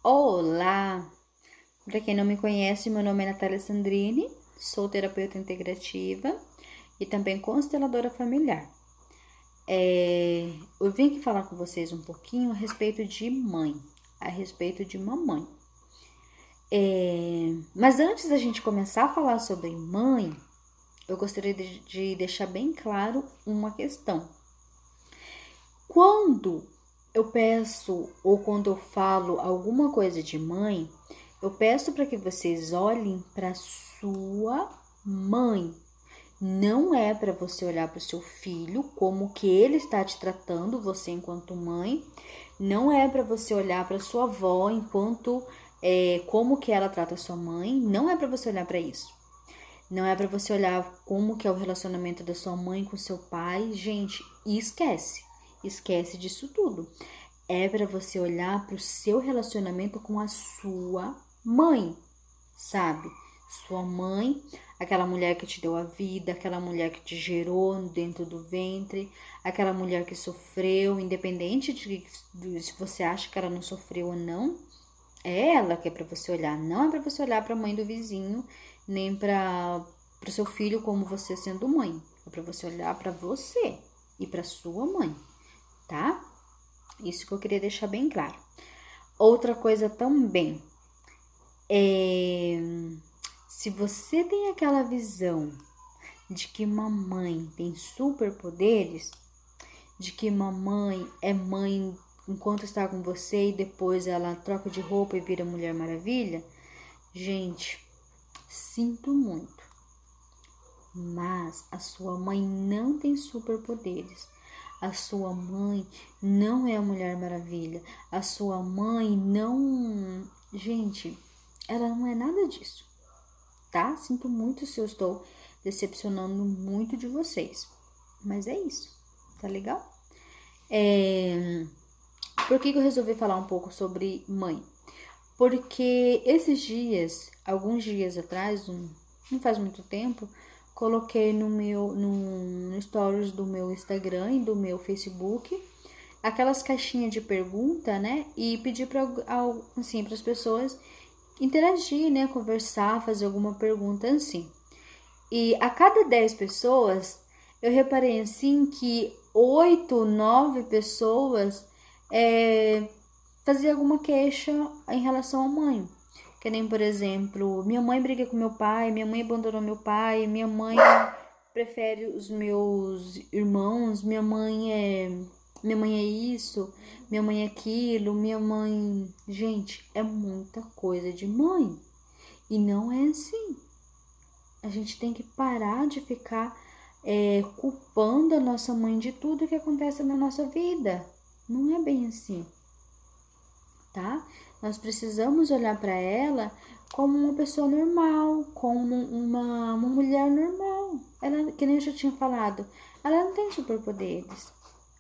Olá! Para quem não me conhece, meu nome é Natália Sandrini, sou terapeuta integrativa e também consteladora familiar. Eu vim aqui falar com vocês um pouquinho a respeito de mãe, a respeito de mamãe. Mas antes da gente começar a falar sobre mãe, eu gostaria de deixar bem claro uma questão. Quando eu peço ou quando eu falo alguma coisa de mãe, eu peço para que vocês olhem para sua mãe. Não é para você olhar para o seu filho como que ele está te tratando, você enquanto mãe. Não é para você olhar para sua avó enquanto como que ela trata a sua mãe. Não é para você olhar para isso. Não é para você olhar como que é o relacionamento da sua mãe com seu pai. Gente, esquece. Esquece disso tudo. É para você olhar para o seu relacionamento com a sua mãe, sabe? Sua mãe, aquela mulher que te deu a vida, aquela mulher que te gerou dentro do ventre, aquela mulher que sofreu, independente de se você acha que ela não sofreu ou não, é ela que é para você olhar. Não é para você olhar para a mãe do vizinho, nem para o seu filho como você sendo mãe. É para você olhar para você e para sua mãe, tá? Isso que eu queria deixar bem claro. Outra coisa também se você tem aquela visão de que mamãe tem superpoderes, de que mamãe é mãe enquanto está com você e depois ela troca de roupa e vira Mulher Maravilha, gente, sinto muito, mas a sua mãe não tem superpoderes. A sua mãe não é a Mulher Maravilha. A sua mãe não... Gente, ela não é nada disso, tá? Sinto muito se eu estou decepcionando muito de vocês. Mas é isso, tá legal? Por que eu resolvi falar um pouco sobre mãe? Porque esses dias, alguns dias atrás, não faz muito tempo, coloquei no stories do meu Instagram e do meu Facebook aquelas caixinhas de pergunta, né? E pedi para assim, as pessoas interagir, né? Conversar, fazer alguma pergunta assim. E a cada 10 pessoas, eu reparei assim que 8, 9 pessoas faziam alguma queixa em relação à mãe. Que nem, por exemplo, minha mãe briga com meu pai, minha mãe abandonou meu pai, minha mãe prefere os meus irmãos, minha mãe é isso, minha mãe é aquilo, minha mãe... Gente, é muita coisa de mãe. E não é assim. A gente tem que parar de ficar culpando a nossa mãe de tudo que acontece na nossa vida. Não é bem assim, tá? Nós precisamos olhar para ela como uma pessoa normal, como uma mulher normal. Ela, que nem eu já tinha falado, ela não tem superpoderes.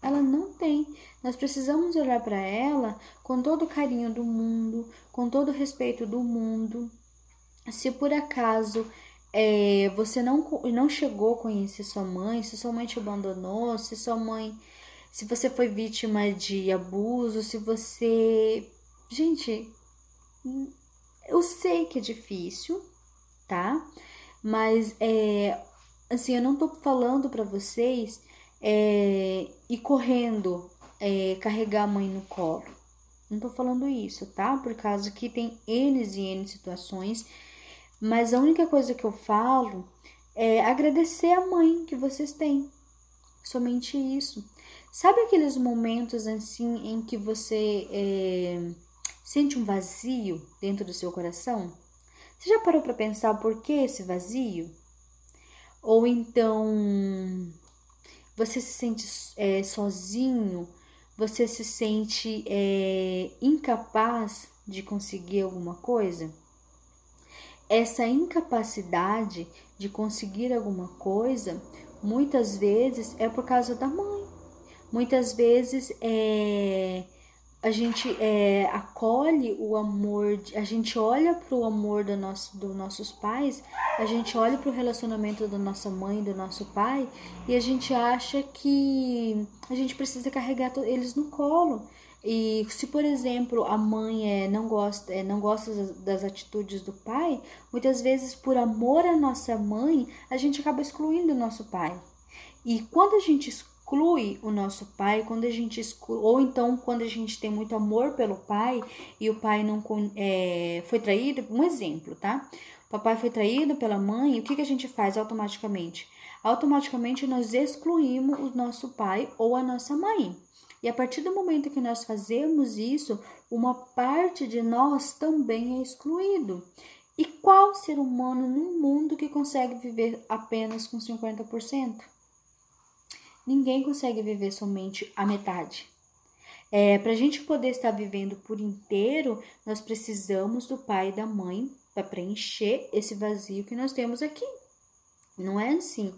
Ela não tem. Nós precisamos olhar para ela com todo o carinho do mundo, com todo o respeito do mundo. Se por acaso você não chegou a conhecer sua mãe, se sua mãe te abandonou, se você foi vítima de abuso, se você... Gente, eu sei que é difícil, tá? Mas, assim, eu não tô falando pra vocês ir correndo, carregar a mãe no colo. Não tô falando isso, tá? Por causa que tem N e N situações, mas a única coisa que eu falo é agradecer a mãe que vocês têm. Somente isso. Sabe aqueles momentos assim em que você sente um vazio dentro do seu coração? Você já parou para pensar por que esse vazio? Ou então você se sente sozinho? Você se sente incapaz de conseguir alguma coisa? Essa incapacidade de conseguir alguma coisa, muitas vezes é por causa da mãe. Muitas vezes a gente acolhe o amor, a gente olha para o amor dos nossos pais, a gente olha para o relacionamento da nossa mãe, do nosso pai, e a gente acha que a gente precisa carregar eles no colo, E se, por exemplo, a mãe não gosta das atitudes do pai, muitas vezes por amor à nossa mãe, a gente acaba excluindo o nosso pai. E quando a gente exclui o nosso pai, quando a gente exclui, ou então quando a gente tem muito amor pelo pai e o pai não foi traído, um exemplo, tá? O papai foi traído pela mãe, o que a gente faz automaticamente? Automaticamente nós excluímos o nosso pai ou a nossa mãe. E a partir do momento que nós fazemos isso, uma parte de nós também é excluído. E qual ser humano no mundo que consegue viver apenas com 50%? Ninguém consegue viver somente a metade. Para a gente poder estar vivendo por inteiro, nós precisamos do pai e da mãe para preencher esse vazio que nós temos aqui. Não é assim.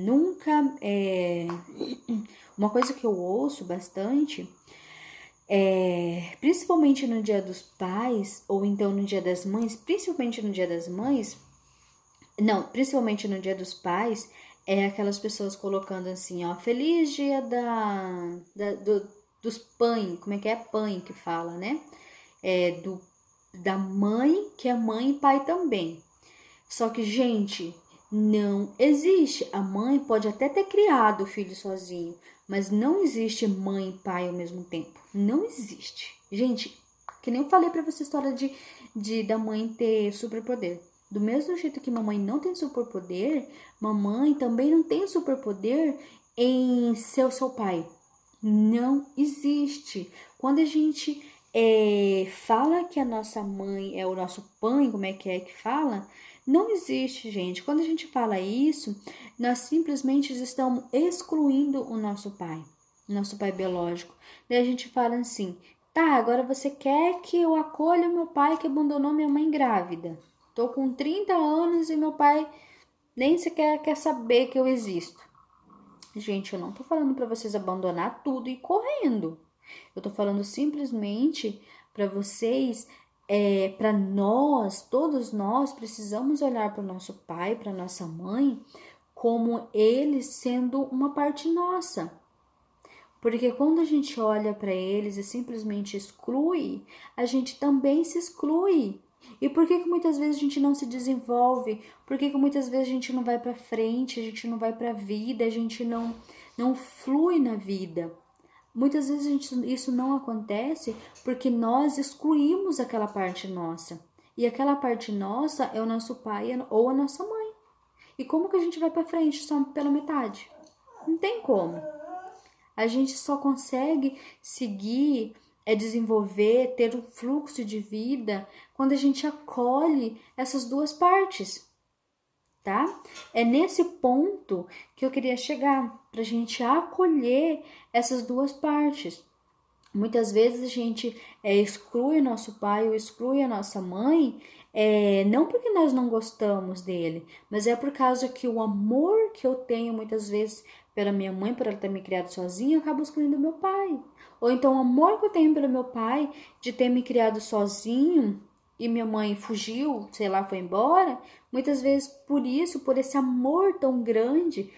Nunca. Uma coisa que eu ouço bastante, principalmente no Dia dos Pais, ou então no Dia das Mães, principalmente no Dia das Mães, não, principalmente no Dia dos Pais, é aquelas pessoas colocando assim, ó, feliz dia dos pães, como é que é? Pãe que fala, né? Da mãe, que é mãe e pai também. Só que, gente, não existe. A mãe pode até ter criado o filho sozinho, mas não existe mãe e pai ao mesmo tempo. Não existe. Gente, que nem eu falei pra você a história da mãe ter superpoder. Do mesmo jeito que mamãe não tem superpoder, mamãe também não tem superpoder em ser o seu pai. Não existe. Quando a gente fala que a nossa mãe é o nosso pai, como é que fala? Não existe, gente. Quando a gente fala isso, nós simplesmente estamos excluindo o nosso pai biológico. Daí a gente fala assim, tá, agora você quer que eu acolha meu pai que abandonou minha mãe grávida. Tô com 30 anos e meu pai nem sequer quer saber que eu existo. Gente, eu não tô falando para vocês abandonar tudo e ir correndo. Eu tô falando simplesmente para vocês, para nós, todos nós precisamos olhar para o nosso pai, para nossa mãe, como eles sendo uma parte nossa. Porque quando a gente olha para eles e simplesmente exclui, a gente também se exclui. E por que muitas vezes a gente não se desenvolve? Por que muitas vezes a gente não vai para frente, a gente não vai para a vida, a gente não flui na vida? Muitas vezes isso não acontece porque nós excluímos aquela parte nossa. E aquela parte nossa é o nosso pai ou a nossa mãe. E como que a gente vai para frente só pela metade? Não tem como. A gente só consegue seguir, desenvolver, ter um fluxo de vida quando a gente acolhe essas duas partes, tá? É nesse ponto que eu queria chegar, para a gente acolher essas duas partes. Muitas vezes a gente exclui o nosso pai ou exclui a nossa mãe, não porque nós não gostamos dele, mas é por causa que o amor que eu tenho muitas vezes pela minha mãe, por ela ter me criado sozinha, eu acabo excluindo meu pai. Ou então o amor que eu tenho pelo meu pai de ter me criado sozinho e minha mãe fugiu, sei lá, foi embora, muitas vezes por isso, por esse amor tão grande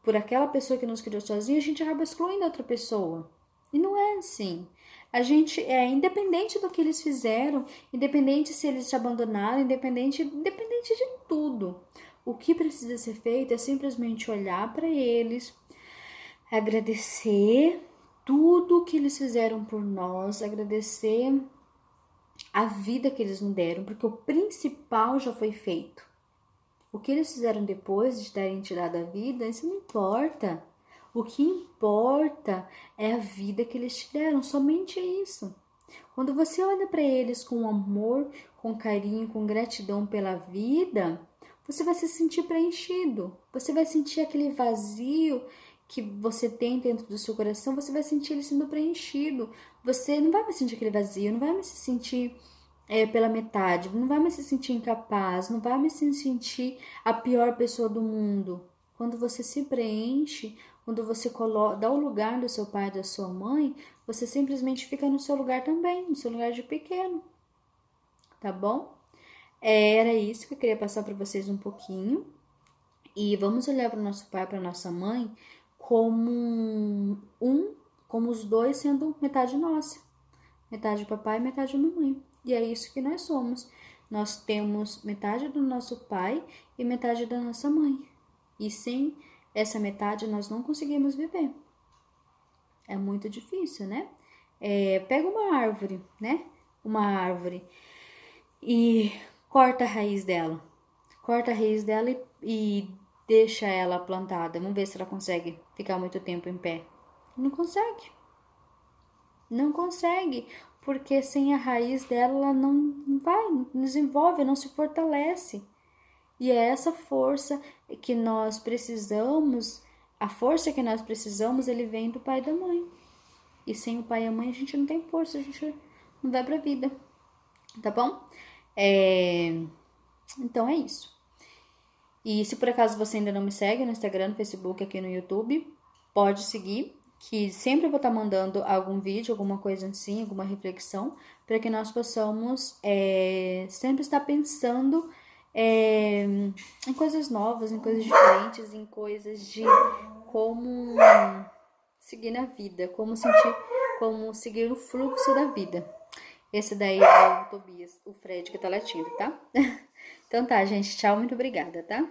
por aquela pessoa que nos criou sozinha, a gente acaba excluindo outra pessoa. E não é assim. A gente é independente do que eles fizeram, independente se eles te abandonaram, independente de tudo. O que precisa ser feito é simplesmente olhar para eles, agradecer tudo que eles fizeram por nós, agradecer a vida que eles nos deram, porque o principal já foi feito. O que eles fizeram depois de terem tirado a vida, isso não importa. O que importa é a vida que eles te deram, somente isso. Quando você olha para eles com amor, com carinho, com gratidão pela vida, você vai se sentir preenchido. Você vai sentir aquele vazio que você tem dentro do seu coração, você vai sentir ele sendo preenchido. Você não vai mais sentir aquele vazio, não vai mais se sentir pela metade, não vai mais se sentir incapaz, não vai mais se sentir a pior pessoa do mundo. Quando você se preenche, quando você dá o lugar do seu pai e da sua mãe, você simplesmente fica no seu lugar também, no seu lugar de pequeno, tá bom? Era isso que eu queria passar para vocês um pouquinho. E vamos olhar para o nosso pai, para nossa mãe, como como os dois sendo metade nossa, metade papai e metade mamãe. E é isso que nós somos. Nós temos metade do nosso pai e metade da nossa mãe. E sem essa metade nós não conseguimos viver. É muito difícil, né? Pega uma árvore, né? Uma árvore e corta a raiz dela. Corta a raiz dela e deixa ela plantada. Vamos ver se ela consegue ficar muito tempo em pé. Não consegue. Não consegue, porque sem a raiz dela ela não vai, não desenvolve, não se fortalece. E é essa força que nós precisamos, a força que nós precisamos, ele vem do pai e da mãe. E sem o pai e a mãe a gente não tem força, a gente não vai pra vida. Tá bom? Então é isso. E se por acaso você ainda não me segue no Instagram, no Facebook, aqui no YouTube, pode seguir, que sempre eu vou estar mandando algum vídeo, alguma coisa assim, alguma reflexão, para que nós possamos sempre estar pensando em coisas novas, em coisas diferentes, em coisas de como seguir na vida, como seguir o fluxo da vida. Esse daí é o Tobias, o Fred que tá latindo, tá? Então tá, gente, tchau, muito obrigada, tá?